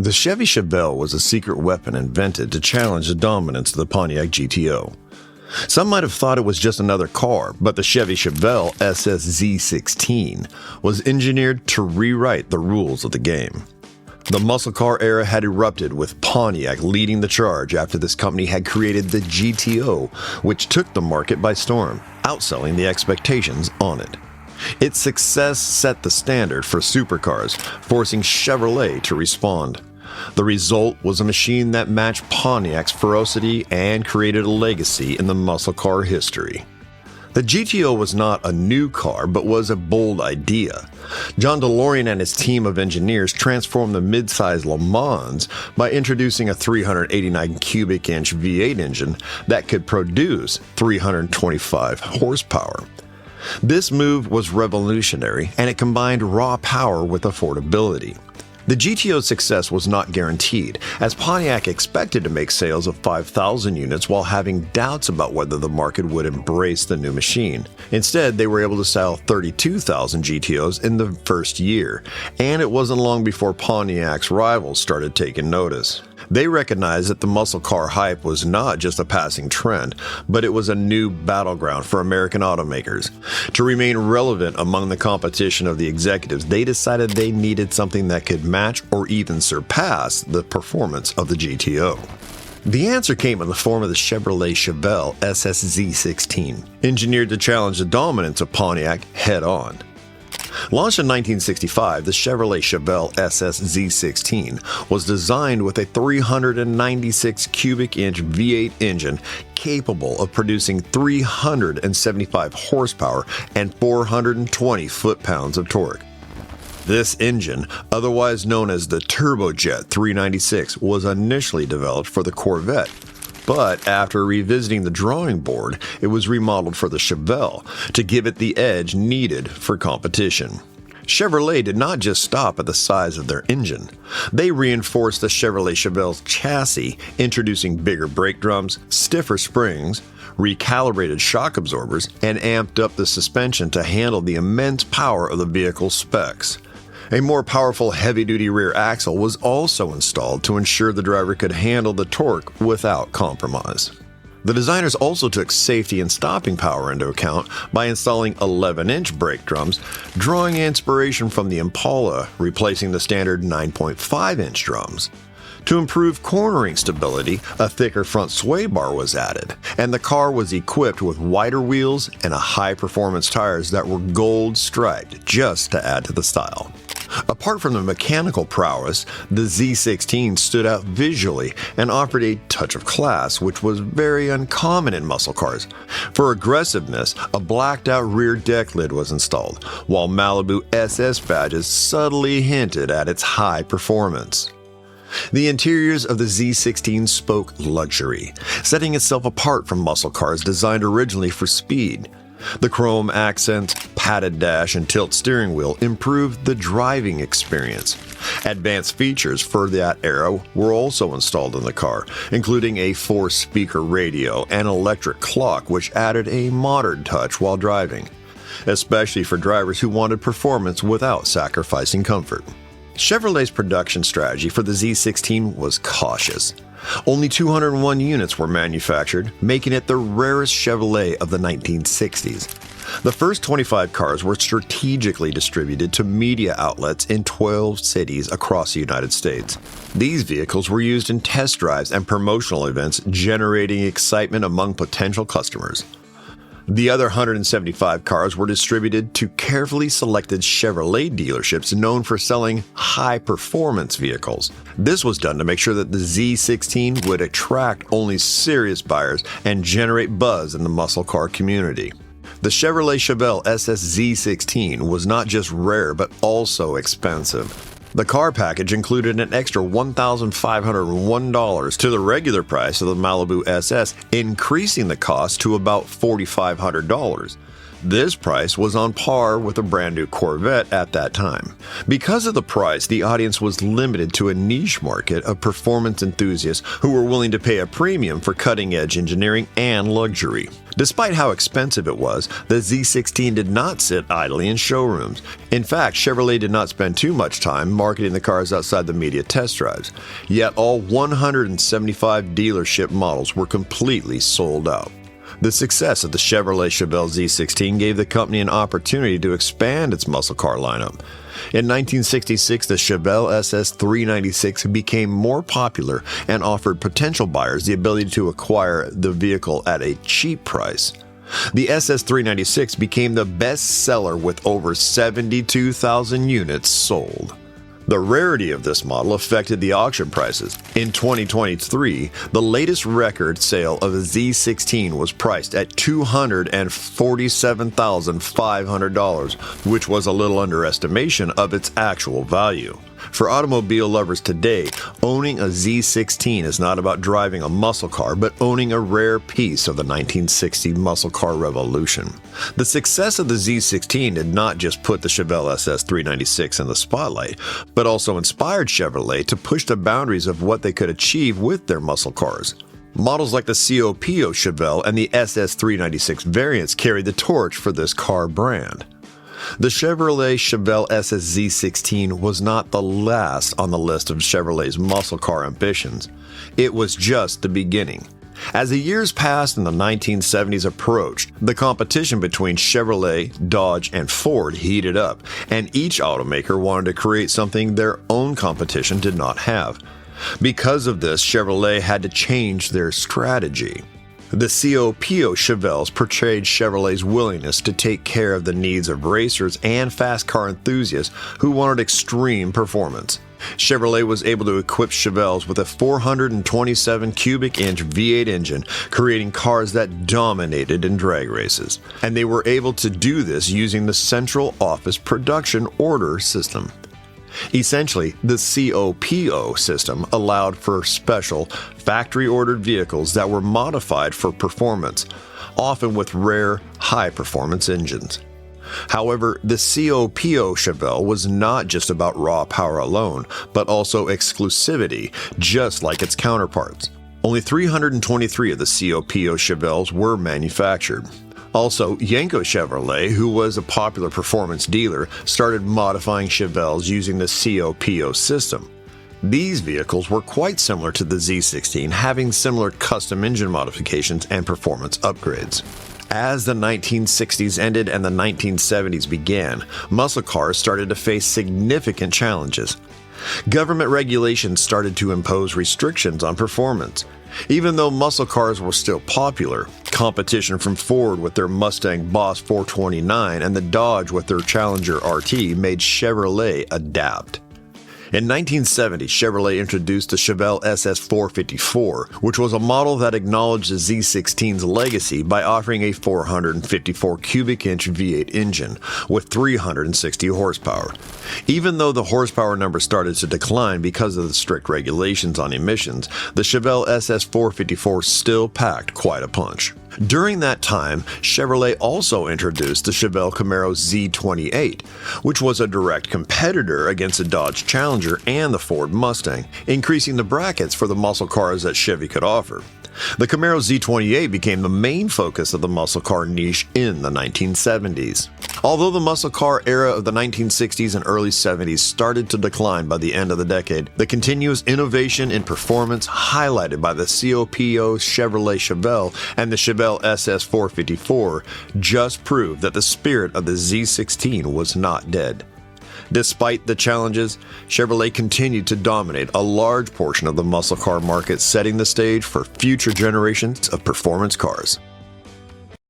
The Chevy Chevelle was a secret weapon invented to challenge the dominance of the Pontiac GTO. Some might have thought it was just another car, but the Chevy Chevelle SS Z16 was engineered to rewrite the rules of the game. The muscle car era had erupted, with Pontiac leading the charge after this company had created the GTO, which took the market by storm, outselling the expectations on it. Its success set the standard for supercars, forcing Chevrolet to respond. The result was a machine that matched Pontiac's ferocity and created a legacy in the muscle car history. The GTO was not a new car, but was a bold idea. John DeLorean and his team of engineers transformed the mid-size Le Mans by introducing a 389 cubic inch V8 engine that could produce 325 horsepower. This move was revolutionary, and it combined raw power with affordability. The GTO's success was not guaranteed, as Pontiac expected to make sales of 5,000 units while having doubts about whether the market would embrace the new machine. Instead, they were able to sell 32,000 GTOs in the first year, and it wasn't long before Pontiac's rivals started taking notice. They recognized that the muscle car hype was not just a passing trend, but it was a new battleground for American automakers. To remain relevant among the competition of the executives, they decided they needed something that could match or even surpass the performance of the GTO. The answer came in the form of the Chevrolet Chevelle SS Z16, engineered to challenge the dominance of Pontiac head-on. Launched in 1965, the Chevrolet Chevelle SS Z16 was designed with a 396 cubic inch V8 engine capable of producing 375 horsepower and 420 foot-pounds of torque. This engine, otherwise known as the Turbojet 396, was initially developed for the Corvette, but after revisiting the drawing board, it was remodeled for the Chevelle to give it the edge needed for competition. Chevrolet did not just stop at the size of their engine. They reinforced the Chevrolet Chevelle's chassis, introducing bigger brake drums, stiffer springs, recalibrated shock absorbers, and amped up the suspension to handle the immense power of the vehicle's specs. A more powerful heavy-duty rear axle was also installed to ensure the driver could handle the torque without compromise. The designers also took safety and stopping power into account by installing 11-inch brake drums, drawing inspiration from the Impala, replacing the standard 9.5-inch drums. To improve cornering stability, a thicker front sway bar was added, and the car was equipped with wider wheels and high-performance tires that were gold-striped just to add to the style. Apart from the mechanical prowess, the Z16 stood out visually and offered a touch of class, which was very uncommon in muscle cars. For aggressiveness, a blacked-out rear deck lid was installed, while Malibu SS badges subtly hinted at its high performance. The interiors of the Z16 spoke luxury, setting itself apart from muscle cars designed originally for speed. The chrome accents, padded dash, and tilt steering wheel improved the driving experience. Advanced features for that era were also installed in the car, including a 4-speaker radio and electric clock, which added a modern touch while driving, especially for drivers who wanted performance without sacrificing comfort. Chevrolet's production strategy for the Z16 was cautious. Only 201 units were manufactured, making it the rarest Chevrolet of the 1960s. The first 25 cars were strategically distributed to media outlets in 12 cities across the United States. These vehicles were used in test drives and promotional events, generating excitement among potential customers. The other 175 cars were distributed to carefully selected Chevrolet dealerships known for selling high-performance vehicles. This was done to make sure that the Z16 would attract only serious buyers and generate buzz in the muscle car community. The Chevrolet Chevelle SS Z16 was not just rare but also expensive. The car package included an extra $1,501 to the regular price of the Malibu SS, increasing the cost to about $4,500. This price was on par with a brand new Corvette at that time. Because of the price, the audience was limited to a niche market of performance enthusiasts who were willing to pay a premium for cutting-edge engineering and luxury. Despite how expensive it was, the Z16 did not sit idly in showrooms. In fact, Chevrolet did not spend too much time marketing the cars outside the media test drives. Yet all 175 dealership models were completely sold out. The success of the Chevrolet Chevelle Z16 gave the company an opportunity to expand its muscle car lineup. In 1966, the Chevelle SS Z16 became more popular and offered potential buyers the ability to acquire the vehicle at a cheap price. The SS Z16 became the best seller with over 72,000 units sold. The rarity of this model affected the auction prices. In 2023, the latest record sale of a Z16 was priced at $247,500, which was a little underestimation of its actual value. For automobile lovers today, owning a Z16 is not about driving a muscle car, but owning a rare piece of the 1960 muscle car revolution. The success of the Z16 did not just put the Chevelle SS Z16 in the spotlight, but also inspired Chevrolet to push the boundaries of what they could achieve with their muscle cars. Models like the COPO Chevelle and the SS Z16 variants carried the torch for this car brand. The Chevrolet Chevelle SS Z16 was not the last on the list of Chevrolet's muscle car ambitions. It was just the beginning. As the years passed and the 1970s approached, the competition between Chevrolet, Dodge, and Ford heated up, and each automaker wanted to create something their own competition did not have. Because of this, Chevrolet had to change their strategy. The COPO Chevelles portrayed Chevrolet's willingness to take care of the needs of racers and fast car enthusiasts who wanted extreme performance. Chevrolet was able to equip Chevelles with a 427 cubic inch V8 engine, creating cars that dominated in drag races. And they were able to do this using the Central Office Production Order System. Essentially, the COPO system allowed for special, factory-ordered vehicles that were modified for performance, often with rare, high-performance engines. However, the COPO Chevelle was not just about raw power alone, but also exclusivity, just like its counterparts. Only 323 of the COPO Chevelles were manufactured. Also, Yanko Chevrolet, who was a popular performance dealer, started modifying Chevelles using the COPO system. These vehicles were quite similar to the Z16, having similar custom engine modifications and performance upgrades. As the 1960s ended and the 1970s began, muscle cars started to face significant challenges. Government regulations started to impose restrictions on performance. Even though muscle cars were still popular, competition from Ford with their Mustang Boss 429 and the Dodge with their Challenger RT made Chevrolet adapt. In 1970, Chevrolet introduced the Chevelle SS 454, which was a model that acknowledged the Z16's legacy by offering a 454 cubic inch V8 engine with 360 horsepower. Even though the horsepower number started to decline because of the strict regulations on emissions, the Chevelle SS 454 still packed quite a punch. During that time, Chevrolet also introduced the Chevelle Camaro Z28, which was a direct competitor against the Dodge Challenger and the Ford Mustang, increasing the brackets for the muscle cars that Chevy could offer. The Camaro Z28 became the main focus of the muscle car niche in the 1970s. Although the muscle car era of the 1960s and early 70s started to decline by the end of the decade, the continuous innovation in performance highlighted by the COPO Chevrolet Chevelle and the Chevelle SS 454 just proved that the spirit of the Z16 was not dead. Despite the challenges, Chevrolet continued to dominate a large portion of the muscle car market, setting the stage for future generations of performance cars.